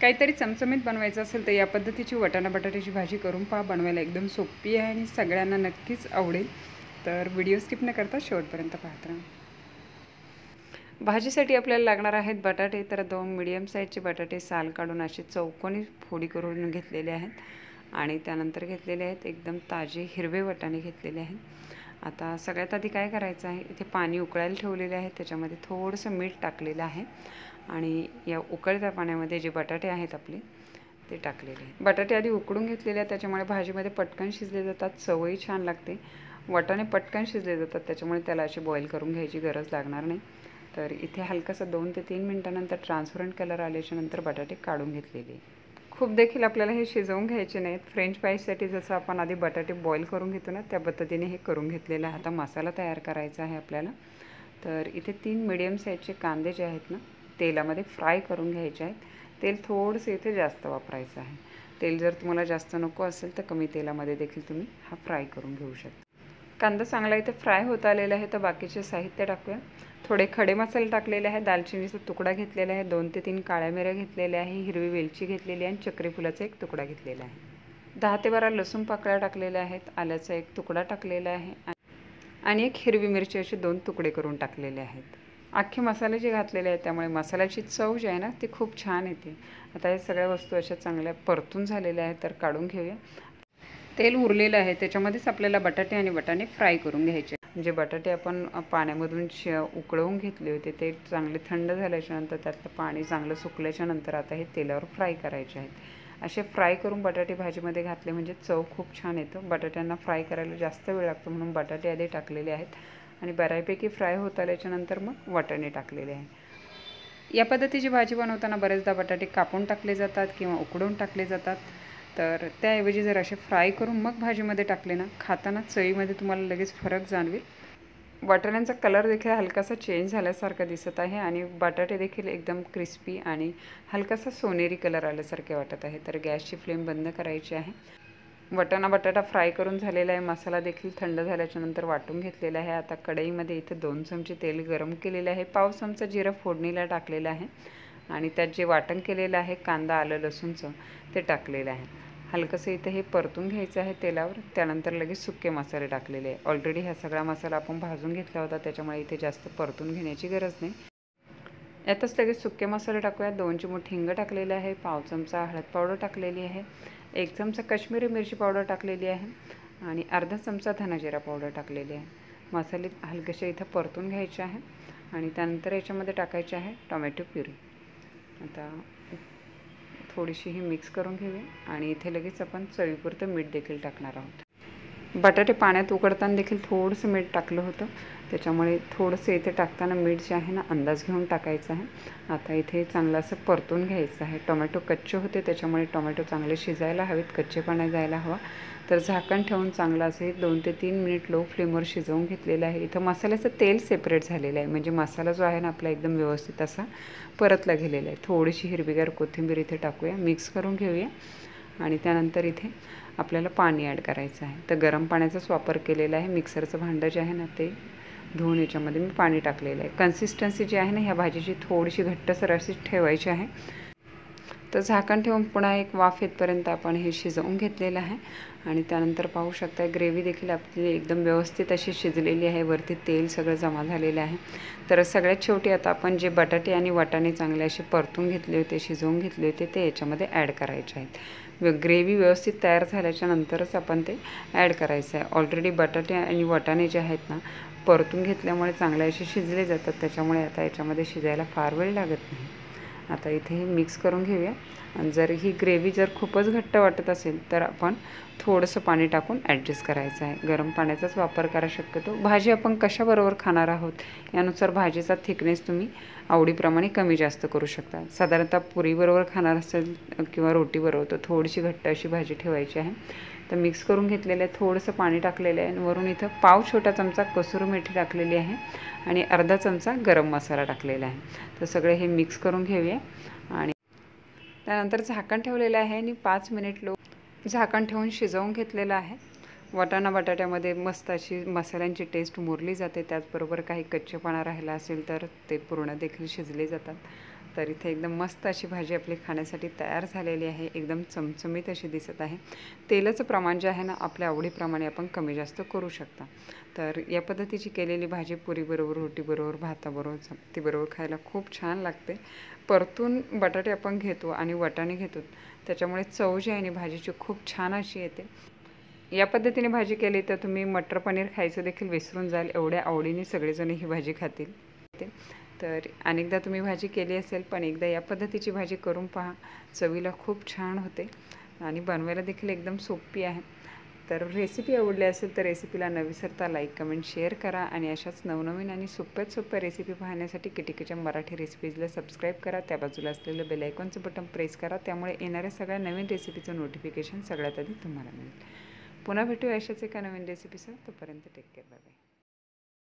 काहीतरी चमचमीत बनवायचं असेल तर या पद्धतीची वाटाणा बटाट्याची भाजी करून पहा. बनवायला एकदम सोपी आहे आणि सगळ्यांना नक्कीच आवडेल. तर व्हिडिओ स्किप न करता शेवटपर्यंत पाहत राहा. भाजीसाठी आपल्याला लागणार आहेत बटाटे. तर 2 मीडियम साईजचे बटाटे साल काढून असे चौकोनी फोडी करून घेतलेले आहेत आणि त्यानंतर घेतलेले आहेत एकदम ताजे हिरवे वाटाणे घेतलेले आहेत. आता सगळ्यात आधी काय करायचं आहे, इथे पाणी उकळायला ठेवलेले आहे, त्याच्यामध्ये थोडंसं मीठ टाकलेलं आहे आणि या उकळत्या पाण्यामध्ये जे बटाटे आहेत आपले ते टाकलेले आहेत. बटाटे आधी उकडून घेतलेले आहेत, त्याच्यामुळे भाजीमध्ये पटकन शिजले जातात, चवही छान लागते. वाटाणे पटकन शिजले जातात, त्याच्यामुळे त्याला अशी बॉईल करून घ्यायची गरज लागणार नाही. तर इथे हलकासा 2 ते 3 मिनिटानंतर ट्रान्सपरंट कलर आल्याच्यानंतर बटाटे काढून घेतलेले. खूप देखील आपल्याला हे शिजवून घ्यायचे नाहीत. फ्रेंच फ्राईजसाठी जसं आपण आधी बटाटे बॉईल करून घेतो ना, त्या पद्धतीने हे करून घेतलेलं आहे. आता मसाला तयार करायचा आहे आपल्याला. तर इथे 3 मीडियम साईजचे कांदे जे आहेत ना, तेलामध्ये फ्राय करून घ्यायचे आहेत. तेल थोडंसं इथे जास्त वापरायचं आहे. तेल जर तुम्हाला जास्त नको असेल तर कमी तेलामध्ये देखील तुम्ही हा फ्राय करून घेऊ शकता. कांदा चांगला इथे फ्राय होत आलेला आहे. तर बाकीचे साहित्य टाकूया. थोडे खडे मसाले टाकलेले आहे, दालचिनीचा तुकडा घेतलेला आहे, 2 ते 3 काळ्या मिऱ्या घेतलेल्या आहे, हिरवी वेलची घेतलेली आहे आणि चक्री फुलाचा एक तुकडा घेतलेला आहे. 10 ते 12 लसूण पाकळ्या टाकलेल्या आहेत, आल्याचा एक तुकडा टाकलेला आहे आणि एक हिरवी मिरची असे 2 तुकडे करून टाकलेले आहेत. अख्खे मसाले जे घातलेले आहेत त्यामुळे मसाल्याची चव जी आहे ना ती खूप छान येते. आता हे सगळ्या वस्तू अशा चांगल्या परतून झालेल्या आहेत, तर काढून घेऊया. तेल उरलेलं आहे, त्याच्यामध्येच आपल्याला बटाटे आणि वाटाणे फ्राय करून घ्यायचे. जे बटाटे आपण पाण्यामधून उकळवून घेतले होते ते चांगले थंड झाल्याच्यानंतर त्यातलं पाणी चांगलं सुकल्याच्यानंतर आता हे तेलावर फ्राय करायचे आहेत. असे फ्राय करून बटाटे भाजीमध्ये घातले म्हणजे चव खूप छान येतं. बटाट्यांना फ्राय करायला जास्त वेळ लागतो म्हणून बटाटे आधी टाकलेले आहेत आणि बऱ्यापैकी फ्राय होत आल्याच्यानंतर मग वाटाणे टाकलेले आहे. या पद्धतीची भाजी बनवताना बरेचदा बटाटे कापून टाकले जातात किंवा उकडून टाकले जातात. तर त्याऐवजी जर असे फ्राय करून मग भाजीमध्ये टाकले ना, खाताना चवीमध्ये तुम्हाला लगेच फरक जाणवेल. वाटाण्यांचा कलर देखील हलकासा चेंज झाल्यासारखा दिसत आहे आणि बटाटे देखील एकदम क्रिस्पी आणि हलकासा सोनेरी कलर आल्यासारखे वाटत आहे. तर गॅसची फ्लेम बंद करायची आहे. बटाटा फ्राय करून झालेला आहे. मसाला देखील थंड झाल्याच्यानंतर वाटून घेतलेला आहे. आता कढईमध्ये इथे 2 चमचे तेल गरम केलेले आहे. पाव चमचा जिरं फोडणीला टाकलेलं आहे आणि त्यात जे वाटण केलेलं आहे कांदा आलं लसूणचं ते टाकलेलं आहे. हलकंसं इथे हे परतून घ्यायचं आहे तेलावर. त्यानंतर लगेच सुके मसाले टाकलेले आहे. ऑलरेडी हा सगळा मसाला आपण भाजून घेतला होता, त्याच्यामुळे इथे जास्त परतून घेण्याची गरज नाही. यातच लगेच सुके मसाले टाकूया. 2 चिमूट हिंग टाकलेले आहे, पाव चमचा हळद पावडर टाकलेली आहे, 1 चमचा काश्मीरी मिरची पावडर टाकलेली आहे आणि अर्धा चमचा धना जिरा पावडर टाकलेली आहे. मसाले हलकेसे इथं परतून घ्यायचे आहे आणि त्यानंतर याच्यामध्ये टाकायचे आहे टोमॅटो प्युरी. आता थोडीशी ही मिक्स करून घेऊया आणि इथे लगेच आपण चवीपुरतं मीठ देखील टाकणार आहोत. बटाटे पाण्यात उकडताना देखील थोडंसं मीठ टाकलं होतं, त्याच्यामुळे थोडंसं इथे टाकताना मीठ जे आहे ना अंदाज घेऊन टाकायचं आहे. आता इथे चांगलं असं परतून घ्यायचं आहे. टोमॅटो कच्चे होते त्याच्यामुळे टोमॅटो चांगले शिजायला हवेत, कच्चेपणा जायला हवा. तर झाकण ठेवून चांगलं असं 2 ते 3 मिनिट लो फ्लेमवर शिजवून घेतलेलं आहे. इथं मसाल्याचं तेल सेपरेट झालेलं आहे, म्हणजे मसाला जो आहे ना आपला एकदम व्यवस्थित असा परतला गेलेला आहे. थोडीशी हिरवीगार कोथिंबीर इथे टाकूया, मिक्स करून घेऊया आणि त्यानंतर इथे आपल्याला पाणी ॲड करायचं आहे. तर गरम पाण्याचाच वापर केलेला आहे. मिक्सरचं भांडं जे आहे ना ते धुवून याच्यामध्ये मी पाणी टाकलेलं आहे. कन्सिस्टन्सी जी आहे ना ह्या भाजीची थोडीशी घट्टसर अशी ठेवायची आहे. तर झाकण ठेवून पुन्हा एक वाफ येतपर्यंत आपण हे शिजवून घेतलेलं आहे आणि त्यानंतर पाहू शकता ग्रेव्ही देखील आपली एकदम व्यवस्थित अशी शिजलेली आहे. वरती तेल सगळं जमा झालेलं आहे. तर सगळ्यात शेवटी आता आपण जे बटाटे आणि वाटाणे चांगले असे परतून घेतले होते, शिजवून घेतले होते ते याच्यामध्ये ॲड करायचे आहेत. ग्रेव्ही व्यवस्थित तयार झाल्याच्या नंतरच आपण ते ॲड करायचं आहे. ऑलरेडी बटाटे आणि वाटाणे जे आहेत ना परतून घेतल्यामुळे चांगले असे शिजले जातात, त्याच्यामुळे आता याच्यामध्ये शिजायला फार वेळ लागत नाही. आता इथे हे मिक्स करून घेऊया आणि जर ही ग्रेव्ही जर खूपच घट्ट वाटत असेल तर आपण थोडंसं पाणी टाकून ॲडजस्ट करायचं आहे. गरम पाण्याचाच वापर करा शक्यतो. भाजी आपण कशाबरोबर खाणार आहोत यानुसार भाजीचा थिकनेस तुम्ही आवडीप्रमाणे कमी जास्त करू शकता. साधारणतः पुरीबरोबर खाणार असेल किंवा रोटीबरोबर तर थोडीशी घट्ट अशी भाजी ठेवायची आहे. तर मिक्स करून घेतलेलं आहे, थोडंसं पाणी टाकलेलं आहे आणि वरून इथं पाव छोटा चमचा कसुरी मेथी टाकलेली आहे आणि अर्धा चमचा गरम मसाला टाकलेला आहे. तर सगळे हे मिक्स करून घेऊया आणि त्यानंतर झाकण ठेवलेलं आहे आणि 5 मिनिट लो झाकण ठेवून शिजवून घेतलेलं आहे. वाटाणा बटाट्यामध्ये मस्त अशी मसाल्यांची टेस्ट मुरली जाते, त्याचबरोबर काही कच्चेपणा राहिला असेल तर ते पूर्ण देखील शिजले जातात. तर इथे एकदम मस्त अशी भाजी आपली खाण्यासाठी तयार झालेली आहे. एकदम चमचमीत अशी दिसत आहे. तेलाचं प्रमाण जे आहे ना, आपल्या आवडीप्रमाणे आपण कमी जास्त करू शकता. तर या पद्धतीची केलेली भाजी पुरीबरोबर, रोटीबरोबर, भाताबरोबर, चपातीबरोबर खायला खूप छान लागते. परतून बटाटे आपण घेतो आणि वाटाणे घेतो, त्याच्यामुळे चव जी आहे ना भाजीची खूप छान अशी येते. या पद्धतीने भाजी केली तर तुम्ही मटर पनीर खायचं देखील विसरून जाल, एवढ्या आवडीने सगळेजण ही भाजी खातील. तर अनेकदा तुम्ही भाजी केली असेल, पण एकदा या पद्धतीची भाजी करून पहा. चवीला खूप छान होते आणि बनवायला देखील एकदम सोपी आहे. तर रेसिपी आवडली असेल तर रेसिपीला न विसरता लाईक, कमेंट, शेअर करा आणि अशाच नवनवीन आणि सोप्यात सोप्या रेसिपी पाहण्यासाठी किचन मराठी रेसिपीजला सबस्क्राईब करा. त्या बाजूला असलेलं बेल आयकॉनचं बटन प्रेस करा. त्यामुळे येणाऱ्या सगळ्या नवीन रेसिपीचं नोटिफिकेशन सगळ्यात आधी तुम्हाला मिळेल. पुन्हा भेटूया अशाच एका नवीन रेसिपीसह. तोपर्यंत टेक केअर. Bye bye.